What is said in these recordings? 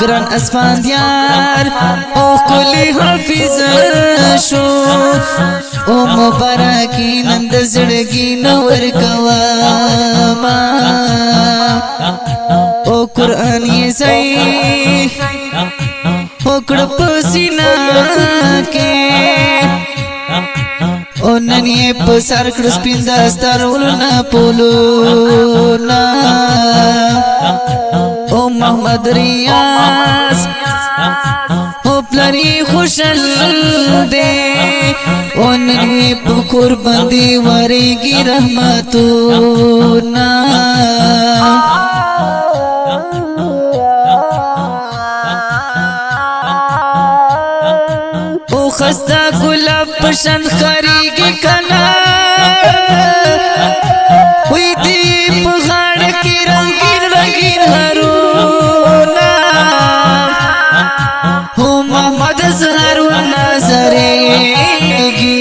گران اسفندیار او کلی حافظ شو او مبارکی نند زړګي نور کواما او قرآن یې صحیح وکړ پسینا کې او نن یې په سر کړ سپین دستار ولنا پولونا او محمد ریاض او پلاری خوشل دے او نن یې په قربان دی ورېږي رحمتونا خستا گلاب پشن خریگی کنا وی دی پغاڑ کی رنگین رنگین هرونا ہو محمد زهرون نظریگی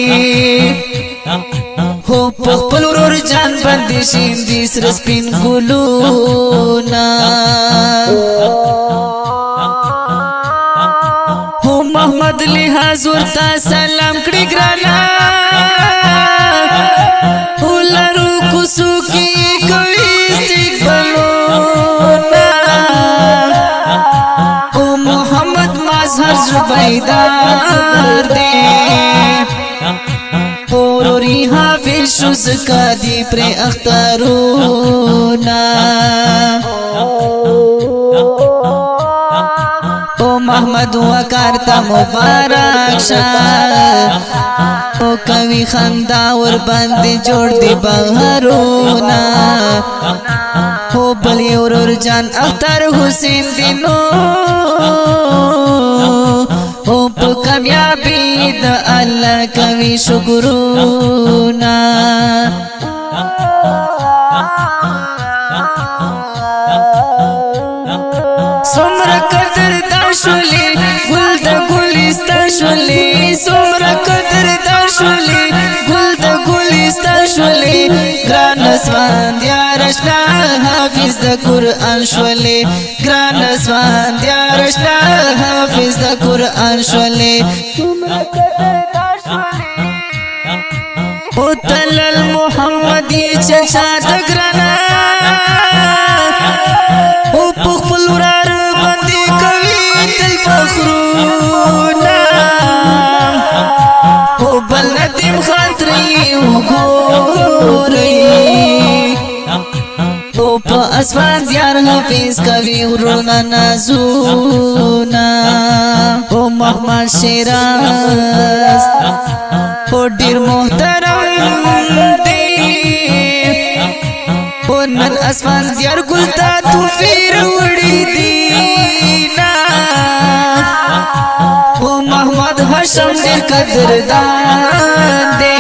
ہو پخپل ورور جان بندی شیندی سرسپین گلونا محمد لحاظ ورتا سلام کړي ګرانا ولرو کوسو کی کوي استقبالونا او محمد مظهر زبیدار دے اوروري حافظ شو زکا دی پر اخترونا محمد وقار تا مبارک شاه او کوي خندا ور باندې جوړ دی بهرونا هو بل ورور جان اختر حسین دینو او په کامیابی د الله کوي شکرونه سمرا قدر دا شولی گل دا گلستا شولی سمرا قدر دا شولی گل دا گلستا شولی گران اسوان دیارشنا حافظ دا قرآن شولی گران اسوان دیارشنا حافظ دا قرآن شولی سمرا قدر دا شولی او تلال محمدی چچا دا گرانا او پخپل ورار باندې کوي تل فخرونا او بل ندیم خاطرې وګورئ او په اسمان زیار حافظ کوي ورونه نازونا او محمد شیراز او ډیر محترم دی نن اسمان زیار گلتا تو فیر وڑی دینا او محمد حشم دیر قدردان دے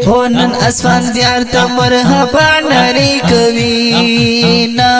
او نن اسمان زیار تا مرحبا نری کوینا